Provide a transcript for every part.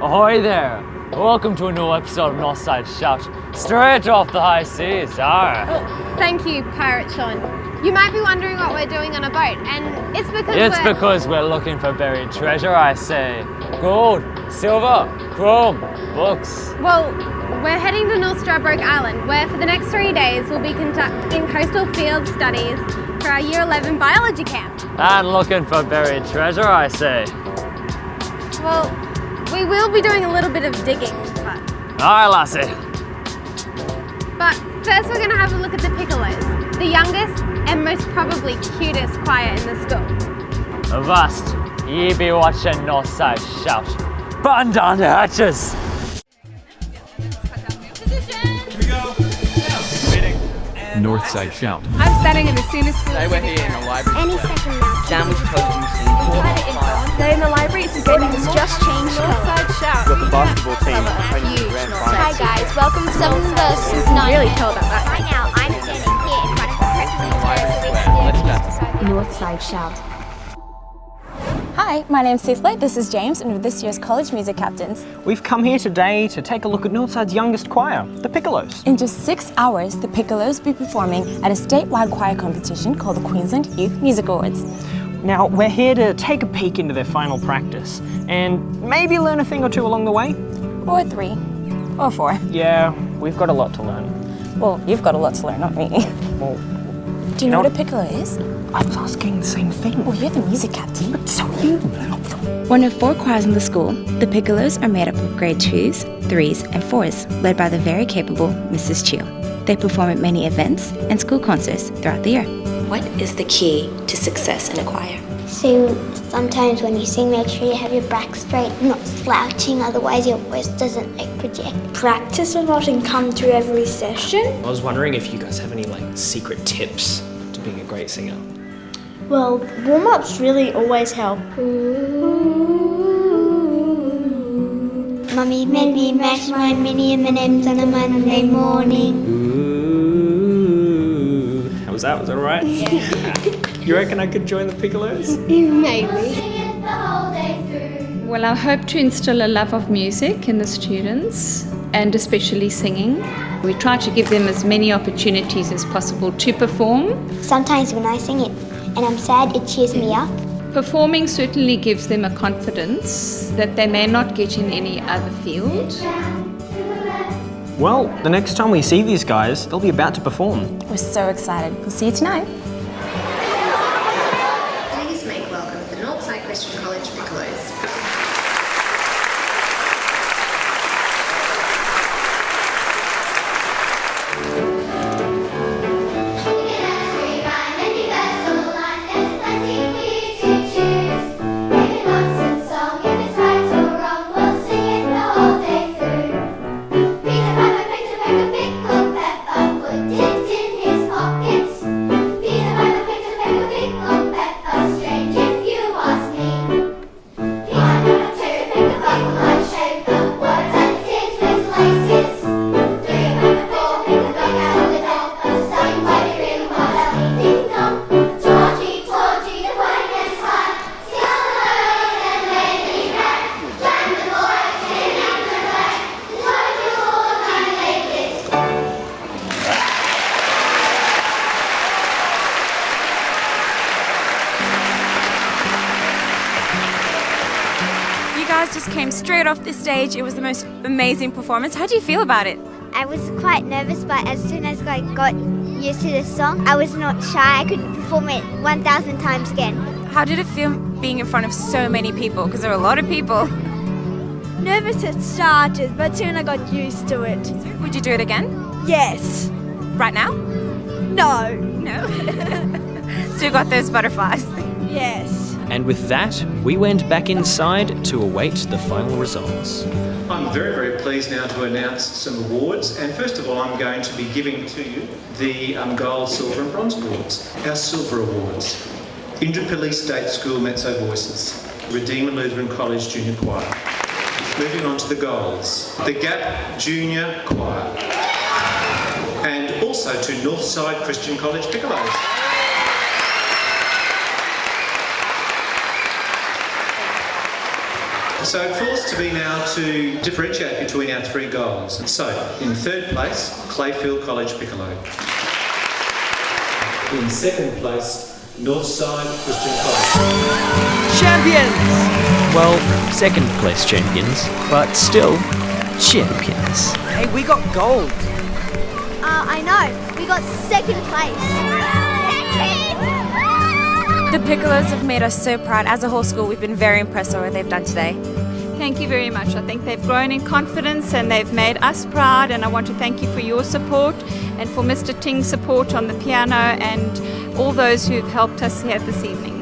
Ahoy there! Welcome to a new episode of Northside Shout, straight off the high seas. Oh, thank you, Pirate Sean. You might be wondering what we're doing on a boat, and it's because we're looking for buried treasure, I say. Gold, silver, chrome, books. Well, we're heading to North Stradbroke Island, where for the next 3 days we'll be conducting coastal field studies for our Year 11 biology camp. And looking for buried treasure, I say. Well, we will be doing a little bit of digging, but... Aye, lassie. But first we're going to have a look at the Piccolos, the youngest and most probably cutest choir in the school. Avast, ye be watching Northside Shout. Button down the hatches. Northside Shout. I'm standing in the soonest school. Today we're here in the library. Any second now. Sandwich toast and Today in the library, it's It has just changed colour. Northside Shout. Got the basketball team playing the grand final. Hi guys, welcome to 7 versus 9. Really tell about that. Right now, I'm standing here in front of the president's Let's go. Northside Shout. Hi, my name's Cicely, this is James, and we're this year's college music captains. We've come here today to take a look at Northside's youngest choir, the Piccolos. In just 6 hours, the Piccolos will be performing at a statewide choir competition called the Queensland Youth Music Awards. Now, we're here to take a peek into their final practice and maybe learn a thing or two along the way. Or 3. Or 4. Yeah, we've got a lot to learn. Well, you've got a lot to learn, not me. Well, Do you know what a piccolo is? I was asking the same thing. Well, you're the music captain. But so are you. One of 4 choirs in the school, the Piccolos are made up of grade 2s, 3s and 4s, led by the very capable Mrs. Chiu. They perform at many events and school concerts throughout the year. What is the key to success in a choir? So sometimes when you sing, make sure you have your back straight, not slouching, otherwise your voice doesn't project. Practice a lot and come to every session. I was wondering if you guys have any secret tips to being a great singer. Well, warm-ups really always help. Mummy made me mash my mini M&Ms on a Monday morning. Ooh. How was that? Was that all right? Yeah. You reckon I could join the Piccolos? Maybe. Well, I hope to instill a love of music in the students, and especially singing. We try to give them as many opportunities as possible to perform. Sometimes when I sing it and I'm sad, it cheers me up. Performing certainly gives them a confidence that they may not get in any other field. Well, the next time we see these guys, they'll be about to perform. We're so excited. We'll see you tonight. Please make welcome the Northside Christian College Piccolos. You guys just came straight off the stage. It was the most amazing performance. How do you feel about it? I was quite nervous, but as soon as I got used to the song, I was not shy. I could perform it 1,000 times again. How did it feel being in front of so many people? Because there were a lot of people. Nervous at started, but soon I got used to it. Would you do it again? Yes. Right now? No. No. Still got those butterflies. Yes. And with that, we went back inside to await the final results. I'm very, very pleased now to announce some awards. And first of all, I'm going to be giving to you the gold, silver and bronze awards. Our silver awards. Indooroopilly State School Mezzo Voices. Redeemer Lutheran College Junior Choir. Moving on to the golds. The Gap Junior Choir. And also to Northside Christian College Piccolos. So it falls to me now to differentiate between our three goals. So, in third place, Clayfield College Piccolo. In second place, Northside Christian College. Champions! Well, second place champions, but still champions. Hey, we got gold. I know. We got second place. The Piccolos have made us so proud. As a whole school, we've been very impressed with what they've done today. Thank you very much. I think they've grown in confidence and they've made us proud, and I want to thank you for your support and for Mr. Ting's support on the piano and all those who've helped us here this evening.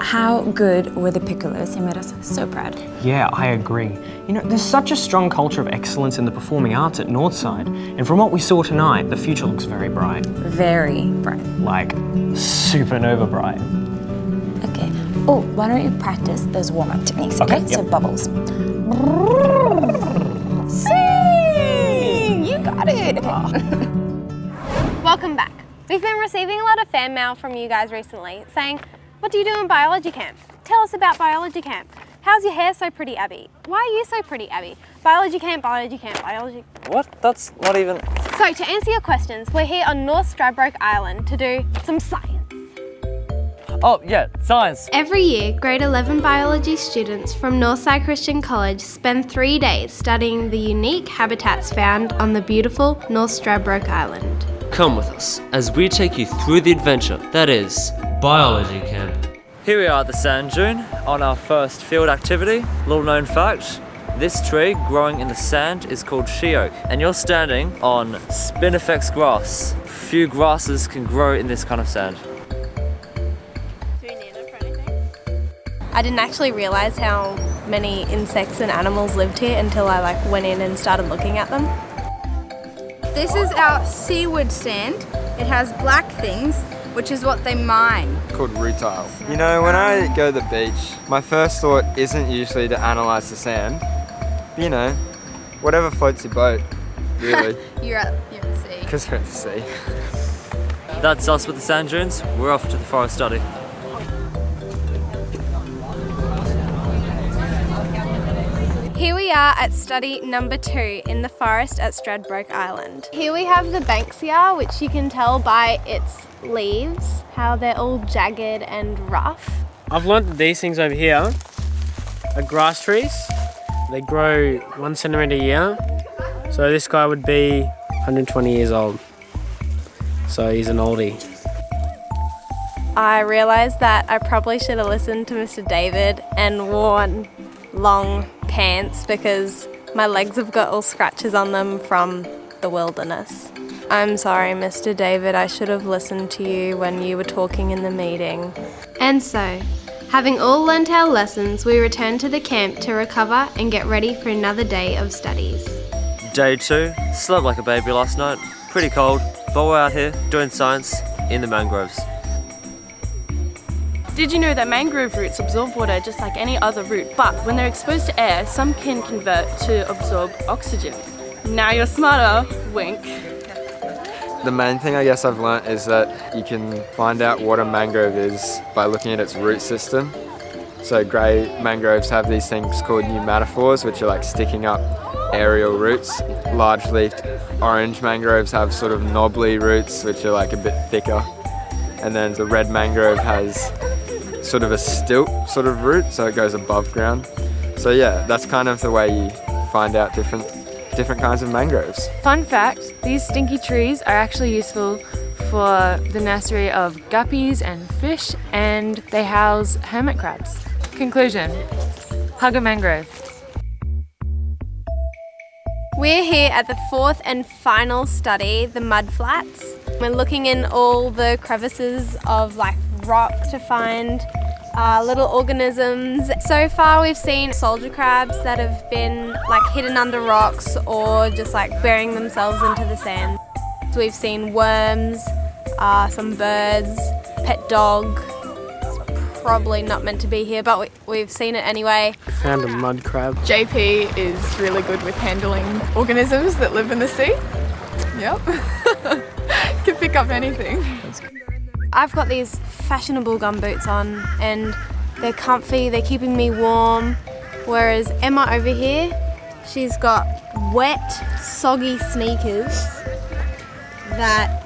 How good were the Piccolos? They made us so proud. Yeah, I agree. You know, there's such a strong culture of excellence in the performing arts at Northside, and from what we saw tonight, the future looks very bright. Very bright. Like, supernova bright. Okay. Oh, why don't you practice those warm-up techniques, okay? Okay, So yep. bubbles. Sing! You got it! Okay. Welcome back. We've been receiving a lot of fan mail from you guys recently saying, what do you do in biology camp? Tell us about biology camp. How's your hair so pretty, Abby? Why are you so pretty, Abby? Biology camp, biology camp, biology... What? That's not even... So to answer your questions, we're here on North Stradbroke Island to do some science. Oh, yeah, science. Every year, grade 11 biology students from Northside Christian College spend 3 days studying the unique habitats found on the beautiful North Stradbroke Island. Come with us as we take you through the adventure that is biology camp. Here we are at the sand dune on our first field activity. Little known fact, this tree growing in the sand is called she oak, and you're standing on spinifex grass. Few grasses can grow in this kind of sand. I didn't actually realise how many insects and animals lived here until I went in and started looking at them. This is our seaward sand. It has black things, which is what they mine. Called rutile. You know, when I go to the beach, my first thought isn't usually to analyse the sand. You know, whatever floats your boat, really. You're at sea. Because we're at the sea. That's us with the sand dunes. We're off to the forest study. Here we are at study number 2 in the forest at Stradbroke Island. Here we have the banksia, which you can tell by its leaves, how they're all jagged and rough. I've learnt that these things over here are grass trees. They grow 1 centimetre a year. So this guy would be 120 years old. So he's an oldie. I realised that I probably should have listened to Mr. David and worn long pants because my legs have got all scratches on them from the wilderness. I'm sorry, Mr. David, I should have listened to you when you were talking in the meeting. And so, having all learnt our lessons, we return to the camp to recover and get ready for another day of studies. Day 2, slept like a baby last night. Pretty cold, but we're out here doing science in the mangroves. Did you know that mangrove roots absorb water just like any other root, but when they're exposed to air, some can convert to absorb oxygen? Now you're smarter, wink. The main thing I guess I've learnt is that you can find out what a mangrove is by looking at its root system. So grey mangroves have these things called pneumatophores, which are like sticking up aerial roots. Large-leafed orange mangroves have sort of knobbly roots, which are like a bit thicker. And then the red mangrove has sort of a stilt sort of root, so it goes above ground. So yeah, that's kind of the way you find out different kinds of mangroves. Fun fact, these stinky trees are actually useful for the nursery of guppies and fish, and they house hermit crabs. Conclusion, hug a mangrove. We're here at the 4th and final study, the mud flats. We're looking in all the crevices of rock to find little organisms. So far we've seen soldier crabs that have been hidden under rocks or just burying themselves into the sand. So we've seen worms, some birds, pet dog. It's probably not meant to be here, but we've seen it anyway. Found a mud crab. JP is really good with handling organisms that live in the sea. Yep. Can pick up anything. I've got these fashionable gumboots on and they're comfy, they're keeping me warm. Whereas Emma over here, she's got wet, soggy sneakers that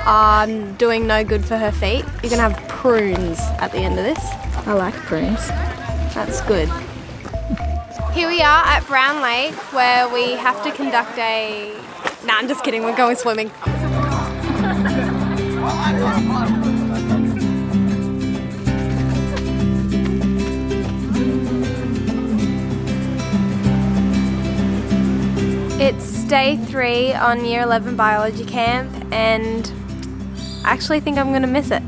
are doing no good for her feet. You're gonna have prunes at the end of this. I like prunes. That's good. Here we are at Brown Lake where we have to conduct a... Nah, I'm just kidding, we're going swimming. It's day 3 on Year 11 biology camp and I actually think I'm gonna miss it.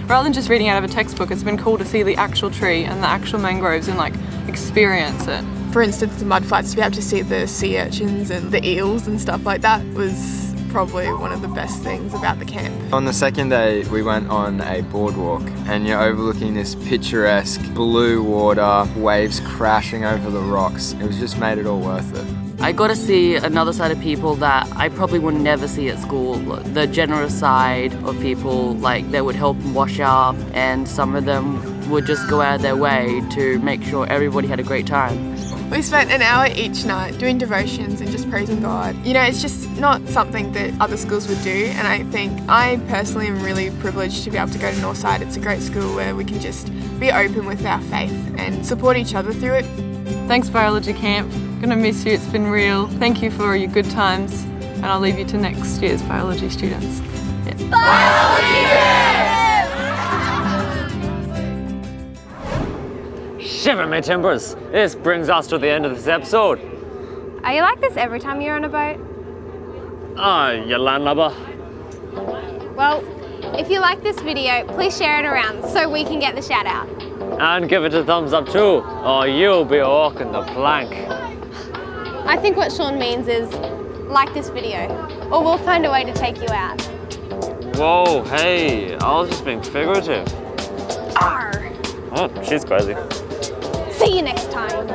Rather than just reading out of a textbook, it's been cool to see the actual tree and the actual mangroves and like experience it. For instance, the mudflats, to be able to see the sea urchins and the eels and stuff like that was probably one of the best things about the camp. On the second day, we went on a boardwalk and you're overlooking this picturesque blue water, waves crashing over the rocks. It was just made it all worth it. I got to see another side of people that I probably would never see at school. The generous side of people, like they would help wash up, and some of them would just go out of their way to make sure everybody had a great time. We spent an hour each night doing devotions and just praising God. You know, it's just not something that other schools would do, and I think I personally am really privileged to be able to go to Northside. It's a great school where we can just be open with our faith and support each other through it. Thanks, biology camp. Gonna miss you, it's been real. Thank you for your good times, and I'll leave you to next year's biology students. Yeah. Shiver me timbers! This brings us to the end of this episode. Are you like this every time you're on a boat? Oh, you landlubber. Well, if you like this video, please share it around so we can get the shout out. And give it a thumbs up too, or you'll be walking the plank. I think what Sean means is like this video, or we'll find a way to take you out. Whoa, hey, I was just being figurative. Arr. Oh, she's crazy. See you next time.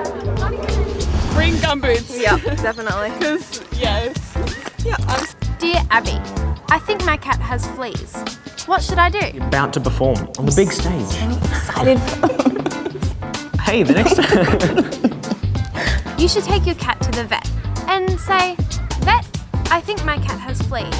Bring gumboots. Yeah, definitely. Because, yes. Yeah, Dear Abby, I think my cat has fleas. What should I do? About to perform on the big stage. I'm excited. Hey, the next time. You should take your cat to the vet and say, "Vet, I think my cat has fleas.